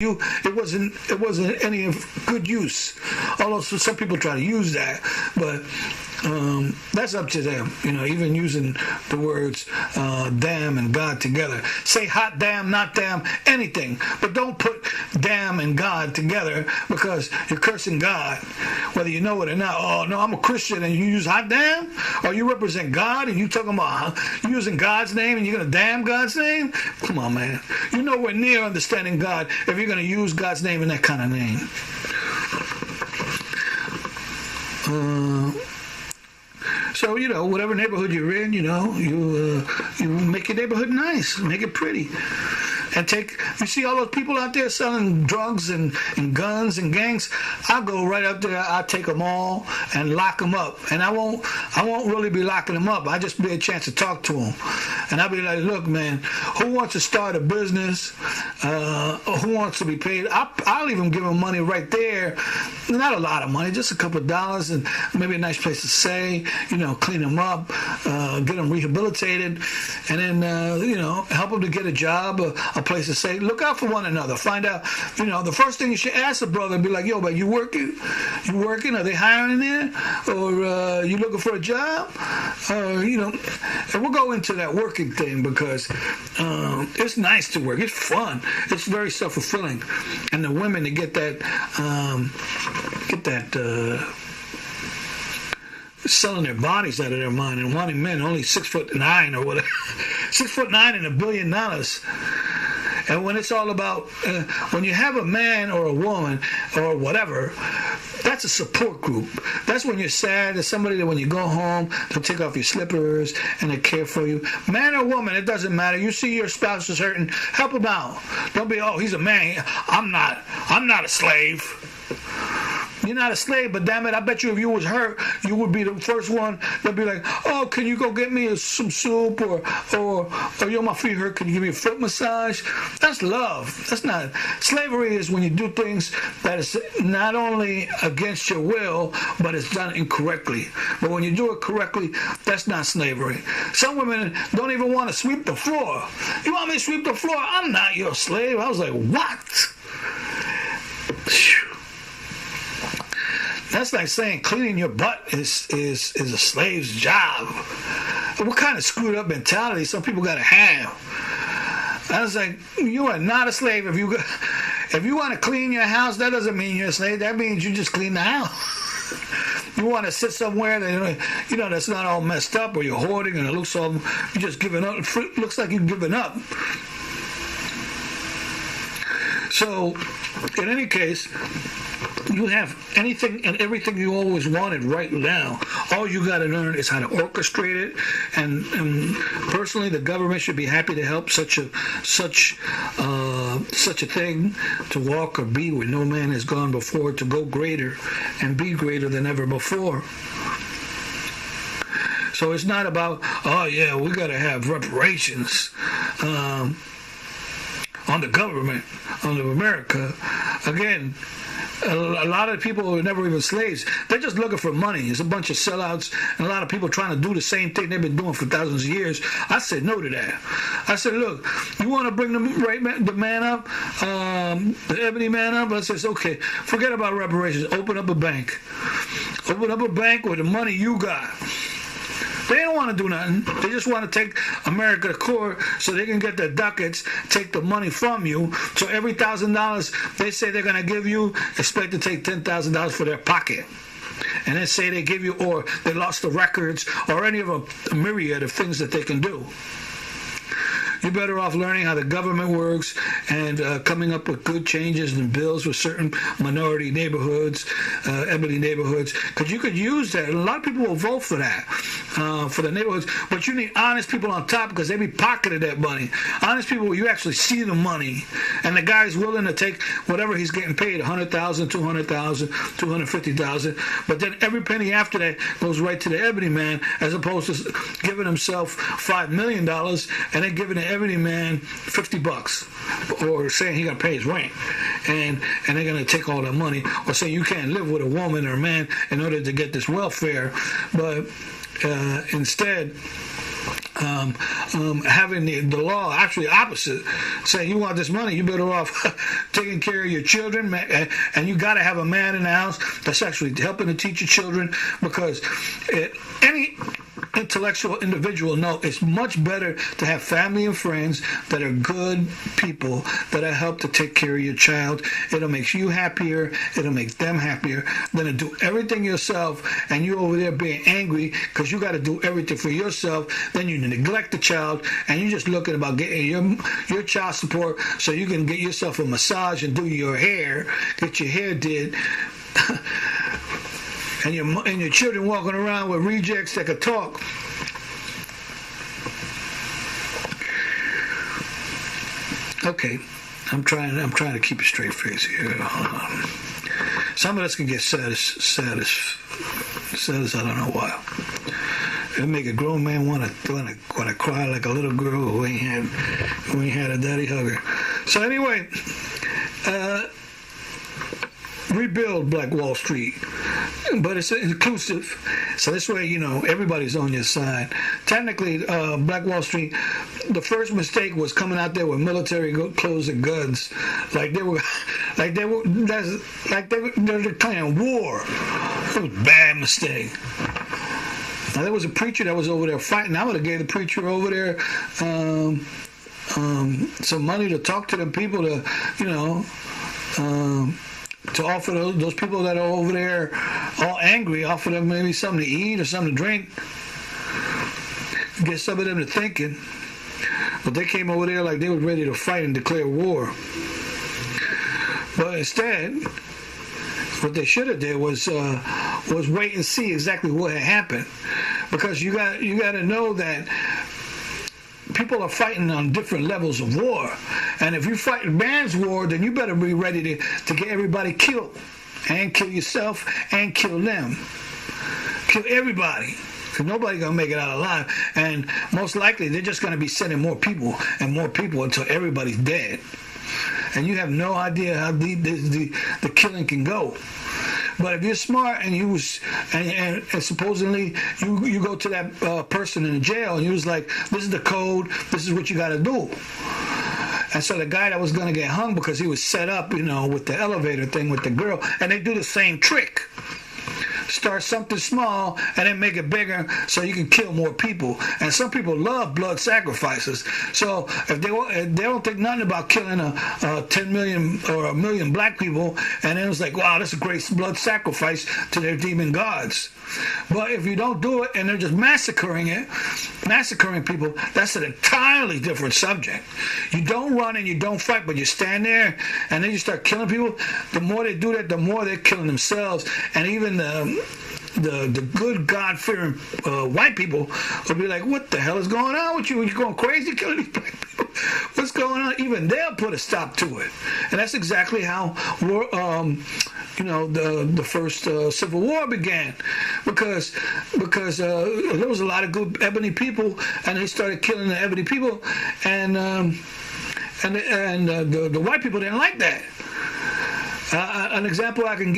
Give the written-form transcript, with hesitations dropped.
you, it wasn't any of good use. Although some people try to use that, but that's up to them. Even using the words damn and God together. Say hot damn, not damn, anything, but don't put damn and God together, because you're cursing God, whether you know it or not. Oh no, I'm a Christian and you use hot damn, or you represent God and you talking about you using God's name and you're gonna damn God's name? Come on, man. You're nowhere near understanding God if you're gonna use God's name in that kind of name. So, whatever neighborhood you're in, you make your neighborhood nice, make it pretty. And you see all those people out there selling drugs and guns and gangs. I'll go right up there. I'll take them all and lock them up. And I won't really be locking them up. I'll just be a chance to talk to them. And I'll be like, look, man, who wants to start a business? Who wants to be paid? I'll even give them money right there. Not a lot of money, just a couple of dollars and maybe a nice place to stay. Clean them up, get them rehabilitated, and then help them to get a job, a place to stay. Look out for one another. Find out. The first thing you should ask a brother and be like, yo, but you working? You working? Are they hiring there? Or you looking for a job? And we'll go into that working thing, because it's nice to work. It's fun. It's very self-fulfilling. And the women to get that selling their bodies out of their mind and wanting men only 6'9" or whatever, 6'9" and $1 billion. And when it's all about, when you have a man or a woman or whatever, that's a support group. That's when you're sad. There's somebody that when you go home, they'll take off your slippers and they care for you. Man or woman, it doesn't matter. You see your spouse is hurting, help him out. Don't be, oh, he's a man. I'm not a slave. You're not a slave, but damn it, I bet you if you was hurt, you would be the first one that'd be like, oh, can you go get me some soup, or yo, my feet hurt, can you give me a foot massage? That's love. That's not. Slavery is when you do things that is not only against your will, but it's done incorrectly. But when you do it correctly, that's not slavery. Some women don't even want to sweep the floor. You want me to sweep the floor? I'm not your slave. I was like, what? That's like saying cleaning your butt is a slave's job. What kind of screwed up mentality some people got to have? I was like, you are not a slave. If you want to clean your house, that doesn't mean you're a slave. That means you just clean the house. You want to sit somewhere that that's not all messed up, or you're hoarding and it looks all, you're just giving up. It looks like you're giving up. So, in any case, you have anything and everything you always wanted right now. All you got to learn is how to orchestrate it. And personally, the government should be happy to help such a thing to walk or be where no man has gone before, to go greater and be greater than ever before. So it's not about, oh yeah, we got to have reparations on the government, on America. Again, a lot of people were never even slaves. They're just looking for money. It's a bunch of sellouts and a lot of people trying to do the same thing they've been doing for thousands of years. I said no to that. I said, look, you want to bring the man up, the ebony man up? I said, okay, forget about reparations. Open up a bank. Open up a bank with the money you got. They don't want to do nothing. They just want to take America to court so they can get their ducats, take the money from you. So every $1,000 they say they're going to give you, expect to take $10,000 for their pocket. And then say they give you, or they lost the records, or any of a myriad of things that they can do. You're better off learning how the government works and coming up with good changes and bills with certain minority neighborhoods, ebony neighborhoods, because you could use that. And a lot of people will vote for that, for the neighborhoods. But you need honest people on top, because they be pocketing that money. Honest people where you actually see the money, and the guy's willing to take whatever he's getting paid, $100,000, $200,000, $250,000. But then every penny after that goes right to the ebony man, as opposed to giving himself $5 million and then giving the ebony man $50, or saying he got to pay his rent, and they're going to take all that money, or saying you can't live with a woman or a man in order to get this welfare. But instead, having the law actually opposite, saying you want this money, you better off taking care of your children, and you got to have a man in the house that's actually helping to teach your children, because any intellectual individual know it's much better to have family and friends that are good people that are help to take care of your child. It'll make you happier, it'll make them happier than to do everything yourself, and you over there being angry because you got to do everything for yourself. Then you neglect the child, and you're just looking about getting your child support so you can get yourself a massage and do your hair, get your hair did. And your children walking around with rejects that could talk. Okay, I'm trying to keep a straight face here. Some of us can get sad as I don't know why. It'll make a grown man want to cry like a little girl who ain't had a daddy hugger. So anyway, rebuild Black Wall Street, but it's inclusive, so this way everybody's on your side. Technically, Black Wall Street, the first mistake was coming out there with military clothes and guns, like they were declaring war. It was a bad mistake. Now there was a preacher that was over there fighting. I would have gave the preacher over there some money to talk to them people to offer those people that are over there all angry, offer them maybe something to eat or something to drink, get some of them to thinking. But they came over there like they were ready to fight and declare war. But instead, what they should have did was wait and see exactly what had happened, because you got to know that people are fighting on different levels of war. And if you fight man's war, then you better be ready to get everybody killed, and kill yourself and kill them. Kill everybody, because nobody's going to make it out alive. And most likely they're just going to be sending more people and more people until everybody's dead. And you have no idea how deep the killing can go. But if you're smart and and supposedly you go to that person in the jail and you was like, this is the code, this is what you got to do. And so the guy that was going to get hung because he was set up, with the elevator thing with the girl, and they do the same trick. Start something small and then make it bigger so you can kill more people. And some people love blood sacrifices. So if they don't think nothing about killing 10 million or 1 million black people, and it was like, wow, that's a great blood sacrifice to their demon gods. But if you don't do it and they're just massacring people, that's an entirely different subject. You don't run and you don't fight, but you stand there and then you start killing people. The more they do that, the more they're killing themselves. And even the good God-fearing white people will be like, what the hell is going on with you? Are you going crazy killing these black people? What's going on? Even they'll put a stop to it. And that's exactly how the first Civil War began, because there was a lot of good ebony people, and they started killing the ebony people, and the white people didn't like that. An example I can give